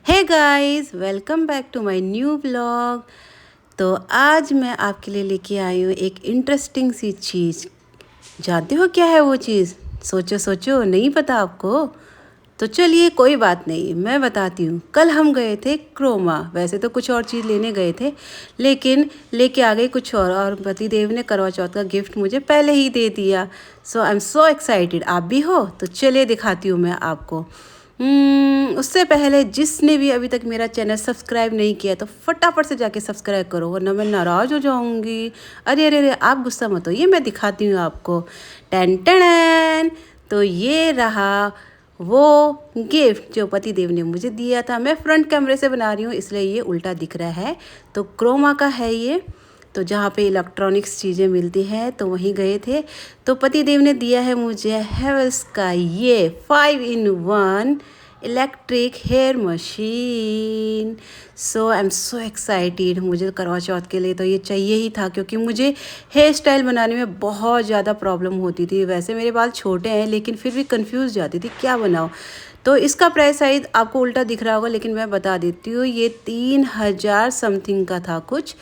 Hey guys, welcome back to my new blog. तो आज मैं आपके लिए लेके आई हूँ एक इंटरेस्टिंग सी चीज़। जानते हो क्या है वो चीज़? सोचो सोचो, नहीं पता आपको? तो चलिए कोई बात नहीं, मैं बताती हूँ। कल हम गए थे क्रोमा, वैसे तो कुछ और चीज़ लेने गए थे, लेकिन लेके आ गए कुछ और पति देव ने करवा चौथ का गिफ्ट मुझे पहले ही दे दिया। सो आई एम सो एक्साइटेड। आप भी हो? तो चलिए दिखाती हूँ मैं आपको। उससे पहले जिसने भी अभी तक मेरा चैनल सब्सक्राइब नहीं किया तो फटाफट से जाके सब्सक्राइब करो, वरना मैं नाराज़ हो जाऊंगी। अरे अरे अरे, आप गुस्सा मत होइए, मैं दिखाती हूँ आपको। Ten ten. तो ये रहा वो गिफ्ट जो पति देव ने मुझे दिया था। मैं फ्रंट कैमरे से बना रही हूँ इसलिए ये उल्टा दिख रहा है। तो क्रोमा का है ये। तो जहाँ पे इलेक्ट्रॉनिक्स चीज़ें मिलती हैं तो वहीं गए थे। तो पति देव ने दिया है मुझे हैवेल्स का ये 5-in-1 electric hair machine. So I am so excited. मुझे करवा चौथ के लिए तो ये चाहिए ही था, क्योंकि मुझे हेयर स्टाइल बनाने में बहुत ज़्यादा प्रॉब्लम होती थी। वैसे मेरे बाल छोटे हैं लेकिन फिर भी कंफ्यूज जाती थी क्या बनाऊँ। तो इसका प्राइस शायद आपको उल्टा दिख रहा होगा, लेकिन मैं बता देती हूँ, ये 3000 समथिंग का था कुछ,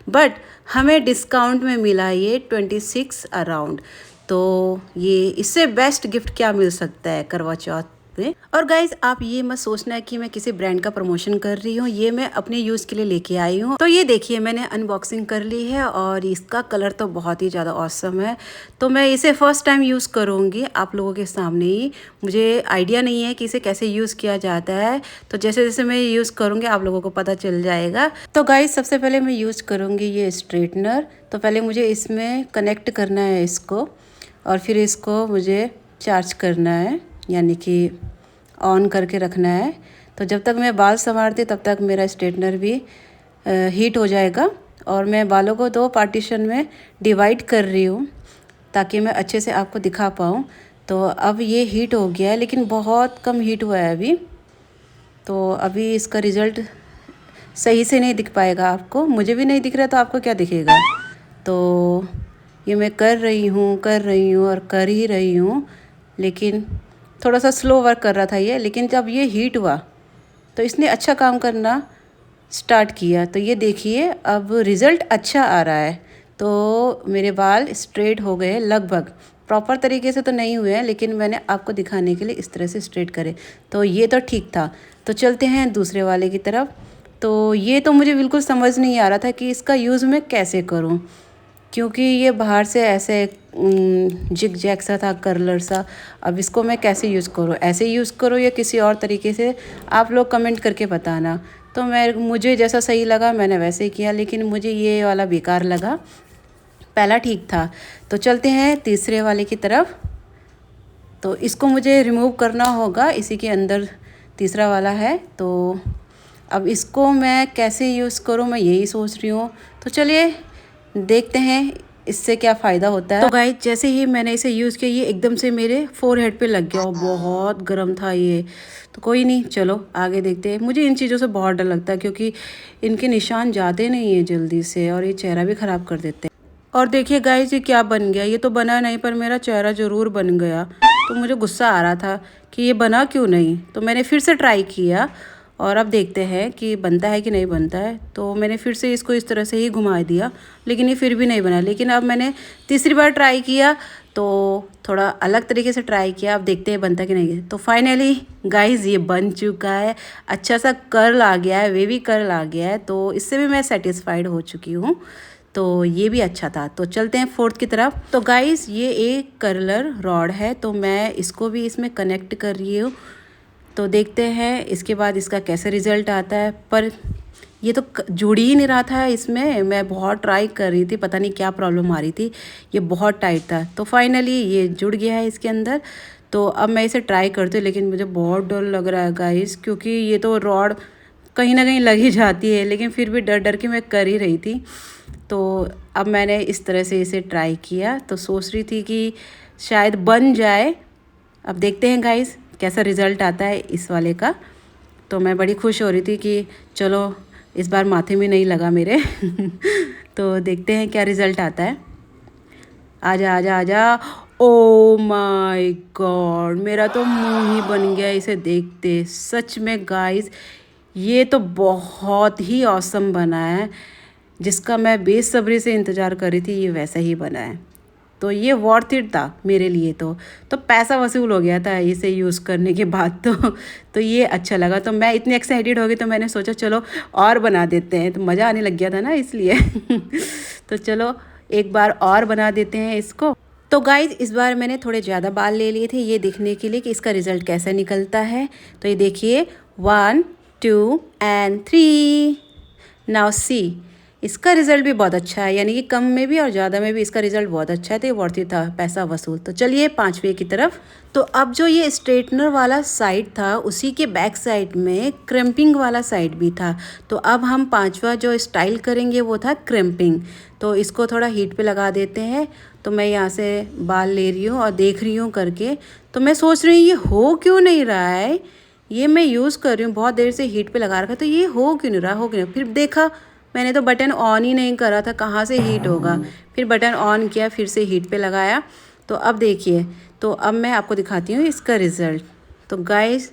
बट हमें डिस्काउंट में मिला ये 26 अराउंड। तो ये इससे बेस्ट गिफ्ट क्या मिल सकता है करवा चौथ में। और गाइज, आप ये मत सोचना है कि मैं किसी ब्रांड का प्रमोशन कर रही हूँ, ये मैं अपने यूज़ के लिए लेके आई हूँ। तो ये देखिए, मैंने अनबॉक्सिंग कर ली है और इसका कलर तो बहुत ही ज़्यादा ऑसम है। तो मैं इसे फर्स्ट टाइम यूज़ करूँगी आप लोगों के सामने ही। मुझे आइडिया नहीं है कि इसे कैसे यूज़ किया जाता है, तो जैसे जैसे मैं यूज़ करूँगी आप लोगों को पता चल जाएगा। तो गाइज, सबसे पहले मैं यूज़ करूँगी ये स्ट्रेटनर। तो पहले मुझे इसमें कनेक्ट करना है इसको, और फिर इसको मुझे चार्ज करना है, यानी कि ऑन करके रखना है। तो जब तक मैं बाल संवारती तब तक मेरा स्ट्रेटनर भी हीट हो जाएगा। और मैं बालों को 2 पार्टीशन में डिवाइड कर रही हूँ ताकि मैं अच्छे से आपको दिखा पाऊँ। तो अब ये हीट हो गया है, लेकिन बहुत कम हीट हुआ है अभी। तो अभी इसका रिज़ल्ट सही से नहीं दिख पाएगा आपको, मुझे भी नहीं दिख रहा तो आपको क्या दिखेगा। तो ये मैं कर रही हूँ और कर ही रही हूँ, लेकिन थोड़ा सा स्लो वर्क कर रहा था ये। लेकिन जब ये हीट हुआ तो इसने अच्छा काम करना स्टार्ट किया। तो ये देखिए, अब रिज़ल्ट अच्छा आ रहा है। तो मेरे बाल स्ट्रेट हो गए लगभग, प्रॉपर तरीके से तो नहीं हुए हैं, लेकिन मैंने आपको दिखाने के लिए इस तरह से स्ट्रेट करे। तो ये तो ठीक था। तो चलते हैं दूसरे वाले की तरफ। तो ये तो मुझे बिल्कुल समझ नहीं आ रहा था कि इसका यूज़ मैं कैसे करूं, क्योंकि ये बाहर से ऐसे जिग जैग सा था, कर्लर सा। अब इसको मैं कैसे यूज़ करूँ? ऐसे यूज़ करूँ या किसी और तरीके से? आप लोग कमेंट करके बताना। तो मुझे जैसा सही लगा मैंने वैसे ही किया, लेकिन मुझे ये वाला बेकार लगा, पहला ठीक था। तो चलते हैं तीसरे वाले की तरफ। तो इसको मुझे रिमूव करना होगा, इसी के अंदर तीसरा वाला है। तो अब इसको मैं कैसे यूज़ करूँ, मैं यही सोच रही हूँ। तो चलिए देखते हैं इससे क्या फ़ायदा होता है। तो गाइस, जैसे ही मैंने इसे यूज़ किया ये एकदम से मेरे फोरहेड पे लग गया और बहुत गर्म था ये। तो कोई नहीं, चलो आगे देखते हैं। मुझे इन चीज़ों से बहुत डर लगता है, क्योंकि इनके निशान जाते नहीं हैं जल्दी से, और ये चेहरा भी ख़राब कर देते हैं। और देखिए गाइस, ये क्या बन गया। ये तो बना नहीं, पर मेरा चेहरा ज़रूर बन गया। तो मुझे गुस्सा आ रहा था कि ये बना क्यों नहीं। तो मैंने फिर से ट्राई किया, और अब देखते हैं कि बनता है कि नहीं बनता है। तो मैंने फिर से इसको इस तरह से ही घुमा दिया, लेकिन ये फिर भी नहीं बना। लेकिन अब मैंने तीसरी बार ट्राई किया, तो थोड़ा अलग तरीके से ट्राई किया। अब देखते हैं बनता कि नहीं। तो फाइनली गाइस, ये बन चुका है। अच्छा सा कर्ल आ गया है, वेवी कर्ल आ गया है। तो इससे भी मैं सेटिस्फाइड हो चुकी हूँ। तो ये भी अच्छा था। तो चलते हैं फोर्थ की तरफ। तो गाइस, ये एक कर्लर रॉड है, तो मैं इसको भी इसमें कनेक्ट कर रही हूँ। तो देखते हैं इसके बाद इसका कैसे रिज़ल्ट आता है। पर ये तो जुड़ ही नहीं रहा था इसमें। मैं बहुत ट्राई कर रही थी, पता नहीं क्या प्रॉब्लम आ रही थी, ये बहुत टाइट था। तो फाइनली ये जुड़ गया है इसके अंदर। तो अब मैं इसे ट्राई करती हूँ, लेकिन मुझे बहुत डर लग रहा है गाइस, क्योंकि ये तो रॉड कहीं ना कहीं लग ही जाती है, लेकिन फिर भी डर डर के मैं कर ही रही थी। तो अब मैंने इस तरह से इसे ट्राई किया, तो सोच रही थी कि शायद बन जाए। अब देखते हैं गाइस कैसा रिज़ल्ट आता है इस वाले का। तो मैं बड़ी खुश हो रही थी कि चलो इस बार माथे में नहीं लगा मेरे। तो देखते हैं क्या रिज़ल्ट आता है। आजा आजा आजा। ओ माय गॉड, मेरा तो मुंह ही बन गया इसे देखते। सच में गाइस, ये तो बहुत ही ऑसम बना है, जिसका मैं बेसब्री से इंतज़ार कर रही थी, ये वैसा ही बना है। तो ये वर्थ इट था मेरे लिए। तो पैसा वसूल हो गया था इसे यूज़ करने के बाद। तो ये अच्छा लगा। तो मैं इतनी एक्साइटेड हो गई, तो मैंने सोचा चलो और बना देते हैं। तो मज़ा आने लग गया था ना, इसलिए तो चलो एक बार और बना देते हैं इसको। तो गाइज इस बार मैंने थोड़े ज़्यादा बाल ले लिए थे, ये देखने के लिए कि इसका रिज़ल्ट कैसा निकलता है। तो ये देखिए, 1 2 एंड 3। नाउ सी, इसका रिज़ल्ट भी बहुत अच्छा है, यानी कि कम में भी और ज़्यादा में भी इसका रिज़ल्ट बहुत अच्छा है। तो ये वर्थ इट था, पैसा वसूल। तो चलिए 5वें की तरफ। तो अब जो ये स्ट्रेटनर वाला साइड था, उसी के बैक साइड में क्रिम्पिंग वाला साइड भी था। तो अब हम 5वां जो स्टाइल करेंगे वो था क्रिम्पिंग। तो इसको थोड़ा हीट पे लगा देते हैं। तो मैं यहाँ से बाल ले रही हूँ और देख रही हूँ करके। तो मैं सोच रही हूँ ये हो क्यों नहीं रहा है। ये मैं यूज़ कर रही हूँ, बहुत देर से हीट पे लगा रखा, तो ये हो क्यों नहीं रहा, हो क्यों नहीं। फिर देखा, मैंने तो बटन ऑन ही नहीं करा था, कहाँ से हीट होगा। फिर बटन ऑन किया, फिर से हीट पे लगाया। तो अब देखिए, तो अब मैं आपको दिखाती हूँ इसका रिज़ल्ट। तो गाइस,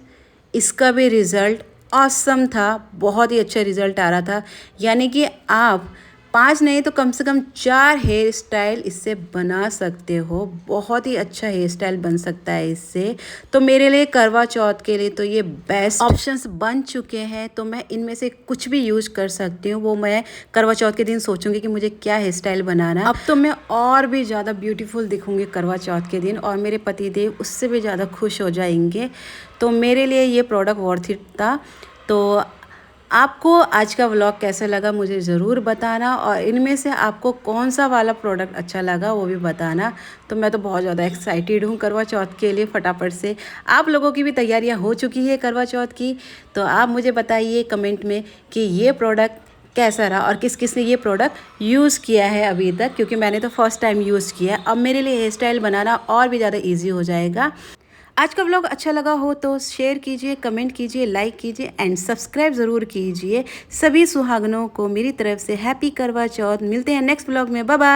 इसका भी रिज़ल्ट ऑसम था, बहुत ही अच्छा रिज़ल्ट आ रहा था। यानी कि आप 5 नहीं तो कम से कम 4 हेयर स्टाइल इससे बना सकते हो। बहुत ही अच्छा हेयर स्टाइल बन सकता है इससे। तो मेरे लिए करवा चौथ के लिए तो ये बेस्ट ऑप्शंस बन चुके हैं। तो मैं इनमें से कुछ भी यूज कर सकती हूँ। वो मैं करवा चौथ के दिन सोचूंगी कि मुझे क्या हेयर स्टाइल बनाना है। अब तो मैं और भी ज़्यादा ब्यूटीफुल दिखूंगी करवा चौथ के दिन, और मेरे पतिदेव उससे भी ज़्यादा खुश हो जाएंगे। तो मेरे लिए ये प्रोडक्ट वर्थ इट था। तो आपको आज का व्लॉग कैसा लगा मुझे ज़रूर बताना, और इनमें से आपको कौन सा वाला प्रोडक्ट अच्छा लगा वो भी बताना। तो मैं तो बहुत ज़्यादा एक्साइटेड हूँ करवा चौथ के लिए। फटाफट से आप लोगों की भी तैयारियाँ हो चुकी है करवा चौथ की, तो आप मुझे बताइए कमेंट में कि ये प्रोडक्ट कैसा रहा और किस किस ने ये प्रोडक्ट यूज़ किया है अभी तक, क्योंकि मैंने तो फर्स्ट टाइम यूज़ किया है। अब मेरे लिए हेयर स्टाइल बनाना और भी ज़्यादा ईजी हो जाएगा। आज का व्लॉग अच्छा लगा हो तो शेयर कीजिए, कमेंट कीजिए, लाइक कीजिए एंड सब्सक्राइब ज़रूर कीजिए। सभी सुहागनों को मेरी तरफ से हैप्पी करवा चौथ। मिलते हैं नेक्स्ट व्लॉग में। Bye bye.